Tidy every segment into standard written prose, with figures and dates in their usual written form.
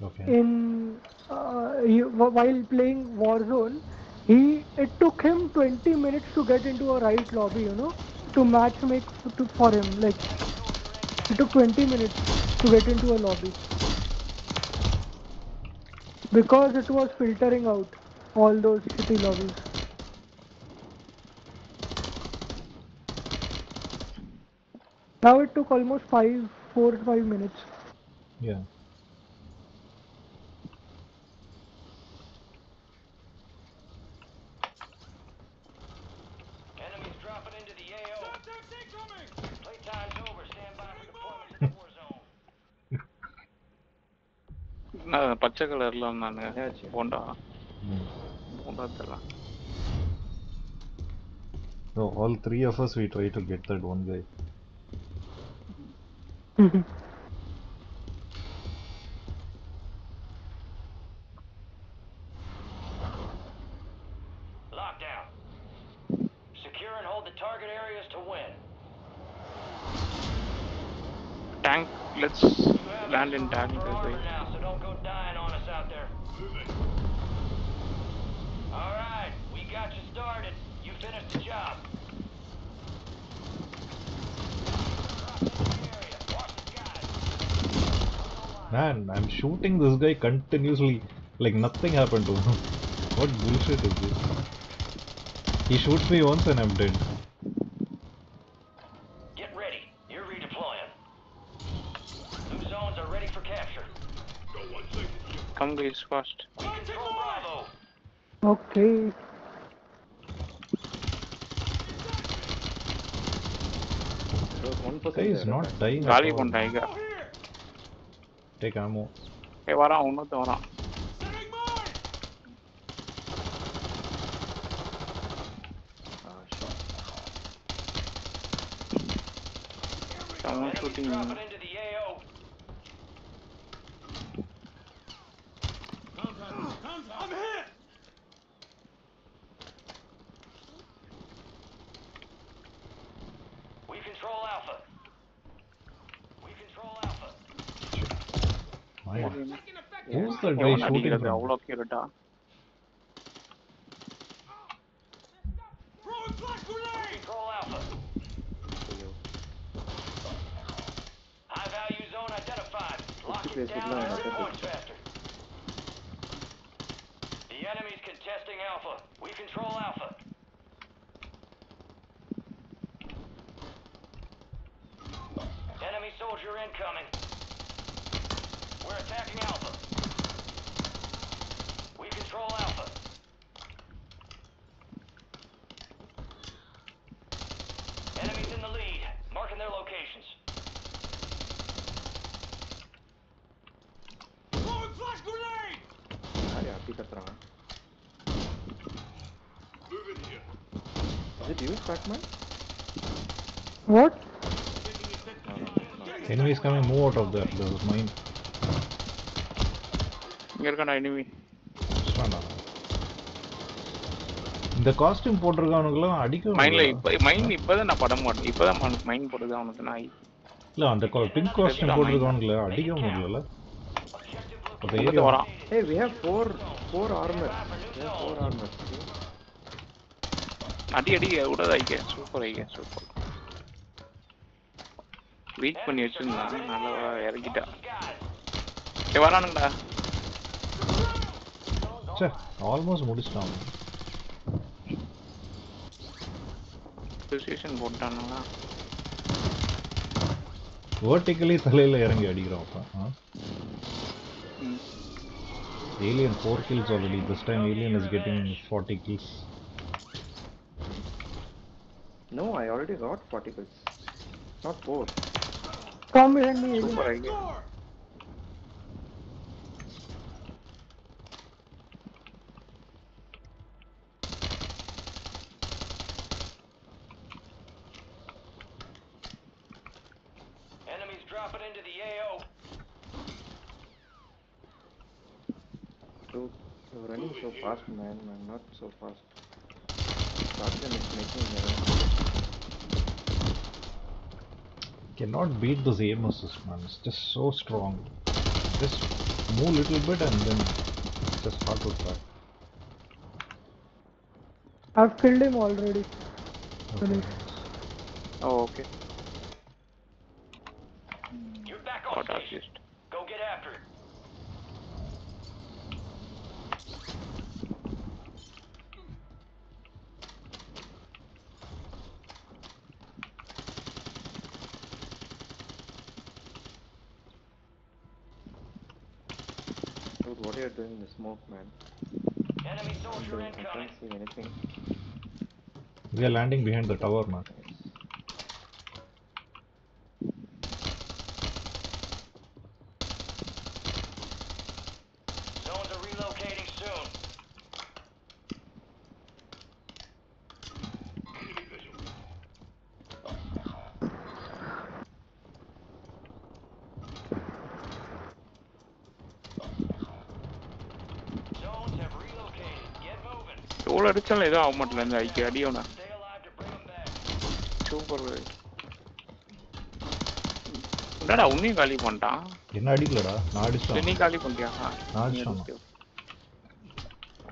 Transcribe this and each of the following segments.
Okay. while playing Warzone, it took him 20 minutes to get into a right lobby, to match make for him. Like it took 20 minutes to get into a lobby because it was filtering out all those shitty lobbies. Now it took almost 4 to 5 minutes. Yeah. Enemies dropping into the AO. Contacts incoming! Playtime's over. Stand by for deployment to the war zone. பச்சை கலர்ல இருந்தானுங்க என்னாச்சு? Bonda Mm. Bonda தெரியல. So all three of us we try to get that one guy. Lockdown. Secure and hold the target areas to win. Tank, let's You have land in extra tank. room for armor now, so don't go dying on us out there. All right, we got you started. You finished the job. Watch the skies. Man, I'm shooting this guy continuously like nothing happened to him. What bullshit is this? He shoots me once and I'm dead. Get ready. You're redeploying. New zones are ready for capture. Come guys fast. We control Bravo. Okay. There was 1% Guy is there. not dying at காலி all. பண்ணிட்டாங்க. Take ammo. ஏய் வரான் இன்னொருத்தன் வரான். Shit. Someone Enemies shooting me. dropping into the AO. I'm hit. We control Alpha. We control Alpha. My, சரி. who's that guy எவன் shooting அடிக்கிறது from? அவ்வளோ கேட்டா? We control Alpha. High value zone identified. Lock it place down would and not earn have points faster. The enemy's contesting Alpha. We control Alpha. Enemy soldier incoming. We're attacking Alpha. We control Alpha. Enemies in the lead. Marking their locations. Throwing flash grenade! யாரு அப்படி கத்துறான்? Is it you, Batman? What? Enemies coming, move out of there. This is mine. இங்க இருக்கான்டா enemy. Stand இந்த costume போட்டிருக்கானுங்களாம் அடிக்க மைன்ல முடியல. மைன் இப்பதான் நான் படம் மாட்டேன். இப்பதான் மைன் போடுது அவனுக்கு நாய். இல்ல அந்த பிங்க் காஸ்டியூம் போட்டிருக்கானுங்களே அடிக்க முடியல. அந்த இங்க ஏரியா வரான். Hey, we have four armor. We have 4 armor. See? அடி அடி விடாத ஐக்க. சூப்பர் ஐக்க சூப்பர். வீக் பண்ணி வச்சிருந்தான். நல்லா இறக்கிட்டான். ஏய் வரானுங்கடா. ச்சே ஆல்மோஸ்ட் முடிச்சிட்டான். பொசிஷன் போட்டானுங்க. வெர்டிகலி தலையில இறங்கி அடிக்கிறான் அப்ப. Alien 4 kills already. This time Alien is getting 40 kills. No, I already got 40 kills. Not 4. Come behind me. Super ஐக்க. Enemies dropping into the AO. Dude, you're running so fast, man. I'm not so fast. Shotgun is making me. Cannot beat this aim assist, man. It's just so strong. Just move little bit and then just start to track. I've killed him already. Okay. Finished. Oh, okay. You're back on Got station. assist. Go get after it. Dude, what are you doing in the smoke, man? Enemy soldier I incoming. can't see anything. We are landing behind the tower now. Zones are relocating soon. Zones have relocated. Get moving. எவ்வளோ அடிச்சாலும் எதுவும் ஆக மாட்டேன் இந்த ஐக்கு அடியோண்ணா. Stay alive to bring them back. Super. என்னடா உன்னையும் காலி பண்ணிட்டான். என்ன அடிக்கலடா, நான் நீ அடிச்சிட்டேன். காலி பண்ணிட்டியா? நான் அடிச்சிட்டேன்.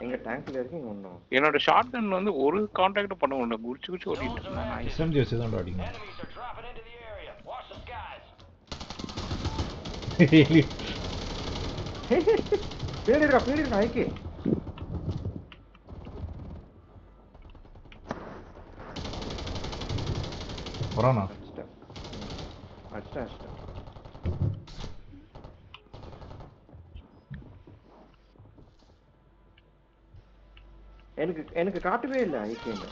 எங்க டேங்க்ல இருக்கீங்க ஒன்றும். என்னோட ஷார்ட் கன் வந்து ஒரு கான்டாக்ட் பண்ண முடியல. குடிச்சு குடிச்சு ஓட்டிட்டு இருந்தேன் நான். SMG வச்சு தான் அடிக்கணும். Enemies are dropping into the area. Watch the skies. பேடிடா ஐக்கே. வரானா? அடிச்சிட்டேன். எனக்கு காட்டவே இல்லை ஐக்கேன்னு.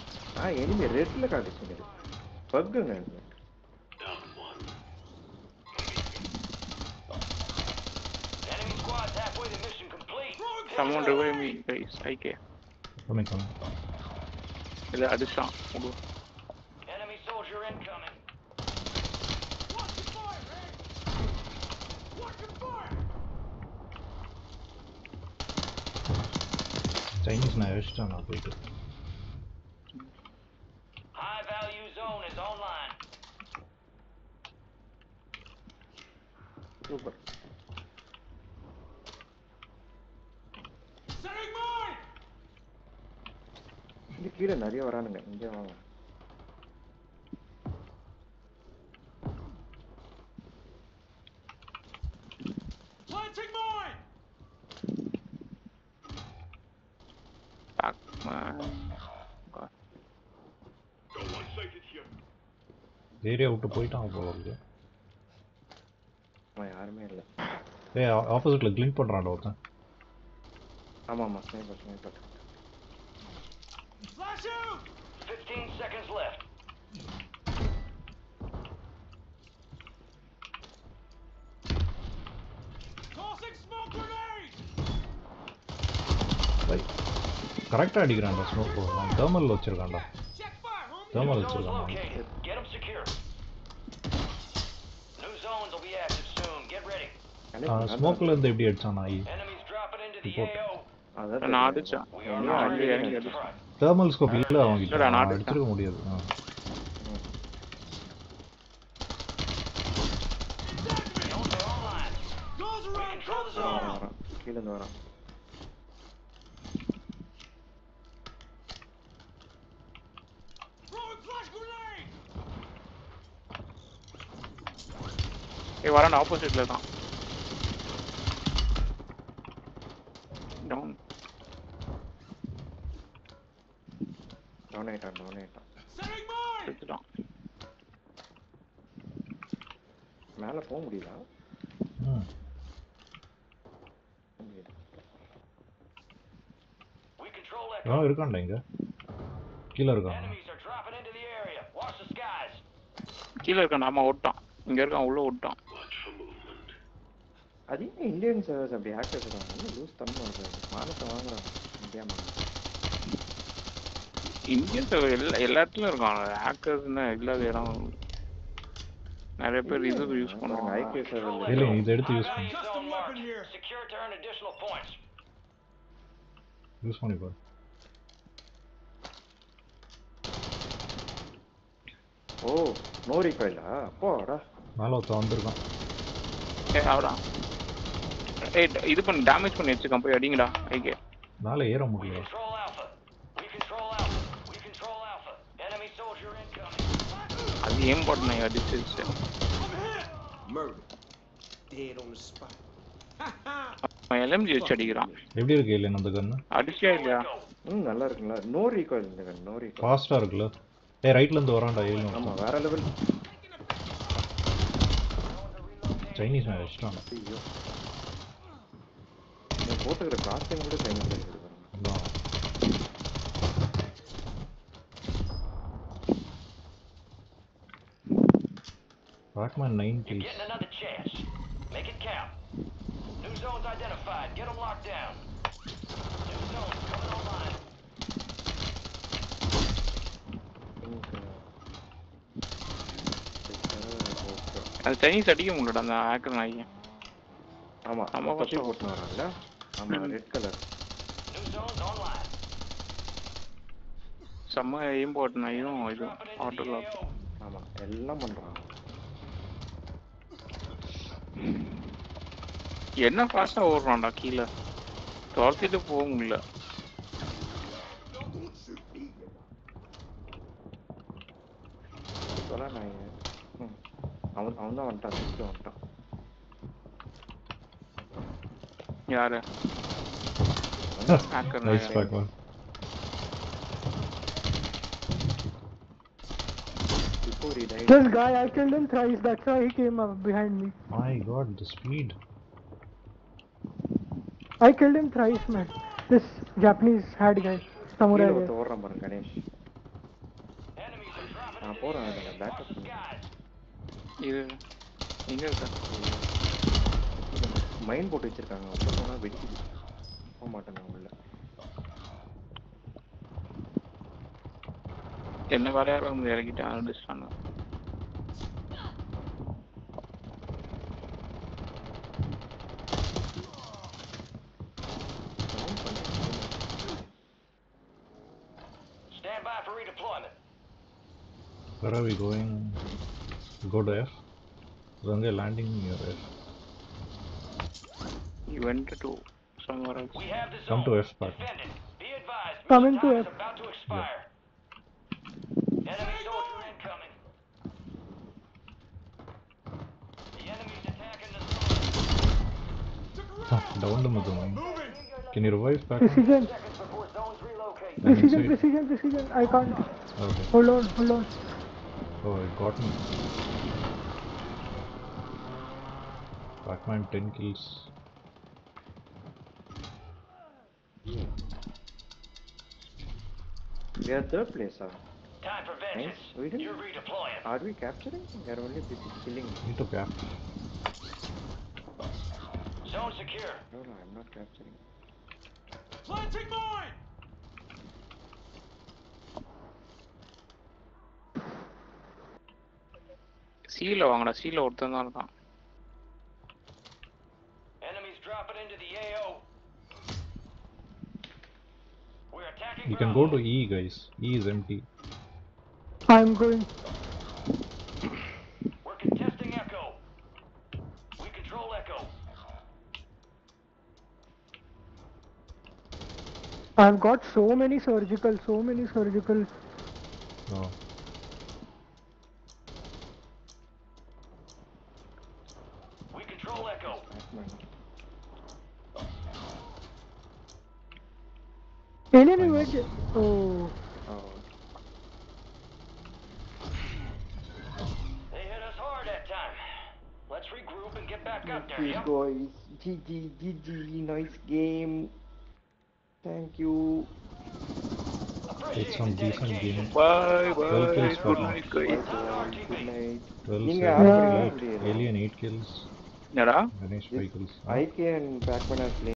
எனிமே ரெட்ல காட்டுச்சுங்க. பக்குங்க. Enemy squad's halfway to mission complete. Someone revive me, guys. IK. பண்ணிக்கலாம். இல்ல அடிச்சான். Enemy soldier incoming. சைனீஸ் நான் அடிச்சிட்டேன் நான் போயிட்டு. High value zone is online. Super. இங்க கீழே நிறைய வரானுங்க. இங்கே வாங்க. ஏரியா விட்டு போயிட்டான் போல இருக்கு. யாருமே இல்லை. ஆப்போசிட்ல கிளிங்க் பண்றான்டா ஒருத்தன். ஆமாம் ஸ்னைப்பர். 15 seconds left. கரெக்டா அடிக்கிறான்டா ஸ்மோக். நான் தெர்மல் வச்சிருக்கான்டா. தெர்மல் New zones வச்சிருக்கான். located. Get them secure. New zones will be active soon. Get ready. ஸ்மோக்ல இருந்து எப்படி அடிச்சான் நாய்? Enemies dropping into the Report. AO. நான் அடிச்சேன். We are நான் not இறங்கி in அடிச்சேன். front. தெர்மல் ஸ்கோப் இல்ல அவங்க கிட்ட. இல்லடா, நான் அடிச்சிருக்க முடியாது. Zones are online. We control the zone. வரான். கீழே இருந்து வரான். வரான் ஆப்போசிட்ல தான். டவுன். டவுன் ஆயிட்டான். எடுத்துட்டான். மேலே போக முடியல. We control that. இருக்கான்டா இங்க. கீழே இருக்கான். Enemies are dropping into the area. Watch the skies. கீழே இருக்கான். நாம ஓட்டான். இங்க இருக்கான், உள்ள ஓட்டான். அது இந்தியன் சர்வர்ஸ் அப்படி ஆக்டர் சொல்றாங்க. லூஸ் தம்மா இருக்காது. மானத்தை வாங்குறாங்க இந்தியா மானம். இந்தியன் எல்லா இடத்துலயும் இருக்கான். ஹேக்கர்ஸ்னா இல்லாத இடம் நிறைய பேர் இது யூஸ் பண்ணுவாங்க. ஐகே சர்வர் இல்ல இத எடுத்து யூஸ் High பண்ணு. value zone marked. Secure to earn additional points. Use பண்ணி பாரு. ஓ நோ ரீகாயிலா? போடா. மேல ஒருத்தன் வந்திருக்கான். அவரா ஏய் இது பண்ணி டேமேஜ் பண்ணி வச்சுக்கான் போய் அடிங்கடா ஐகே. மேலே ஏற முடியல. Control Alpha. We control Alpha. We control Alpha. Enemy soldier incoming. அது ஏம் பண்ண அடிச்சு. Murder. Dead on the spot. அவன் எல்எம்ஜி வச்சு அடிக்கிறான். எப்படி இருக்கு இல்லையா அந்த கன்னு? அடிச்சியா இல்லையா? நல்லா இருக்குங்களா? நோ ரீகால் இந்த கன், நோ ரீகால். ஃபாஸ்டா இருக்குல்ல? ஏய் ரைட்ல இருந்து வரான்டா ஏழு. ஆமா வேற லெவல். Chinese man வச்சிட்டான். ஐயோ. நான் போட்டுக்கிற காஸ்டிங் கூட சைனீஸ் இருக்கு பாருங்க. Pac-Man 9 You're kills. getting another chance. Make it count. New zones identified. Get them locked down. New zones coming online. அது சைனீஸ் அடிக்க முடியலடா அந்த ஹேக்கர் நாய். ஆமா ஆமா கட்டி போட்டு வரான்ல. ஆமா red colour. New zones online. செம்ம ஏம் போட்டு நாயும் இது Dropping into auto the lock. AO. ஆமா எல்லாம் பண்றான். என்ன ஃபாஸ்டா ஓடுறான்டா கீழே. துரத்திட்டு போக முடியல. இப்போலாம் நான் அவன் தான் வந்துட்டான், நெக்ஸ்ட் வந்துட்டான். யாரு? ஹேக்கர் Nice நாய். Pac-Man. Before he died. This guy, I killed him thrice. That's why he came up behind me. My god, the speed. I killed him thrice, man. This Japanese hat guy, samurai கீழ guy. ஒருத்த ஓடுறான் பாருங்க Ganesh. Enemies are dropping நான் into போறேன் the அதுல area. Backup. Watch the skies. இது எங்க இருக்க? மைண்ட் போட்டு வச்சிருக்காங்க. உள்ள போனா வெடிக்குது. போக மாட்டேங்க உள்ள. என்ன வேலையார வந்து இறக்கிட்டான் அடிச்சிட்டாங்க. Stand by for redeployment. Where are we going? Go to F. Ranga landing near F. He went to somewhere else. We have the zone. Come to F, Pac-Man. Defend it. Be advised. Coming mission to time is F. about to expire. Enemy soldier incoming. The enemy's attacking the zone. Down the middle line. Can you revive Pac-Man? Precision, Seconds before zones relocate. I'm precision, inside. precision, precision. I can't. Okay. Hold on, hold on. Oh, it got me. Pac-Man 10 kills. We are third place, sir. Time for vengeance. Nice. We did. You're redeploying. Are we capturing? We are only busy killing. Need to cap. Zone secure. No, no, I'm not capturing. Planting mine! சீல வாங்கடா. சீல ஒருத்தன் தான் இருக்கான். Enemies dropping into the AO. We're attacking. You can go to E, guys. E is empty. I'm going. We're contesting Echo. We control Echo. I've got so many surgical. Oh. We control Echo. Pac-Man. Alien invade. Oh. Oh. They hit us hard that time. Let's regroup and get back up there, Please, yeah? guys. GG, nice game. Thank you. It's some decent game. Bye 12 kills Good Pac-Man. night guys. Good night. 12 நீங்க 7, add Yeah. பண்ணீங்களா 8. இல்லையா? Alien 8 kills. என்னடா? Ganesh 5 kills. IK and Pac-Man are playing.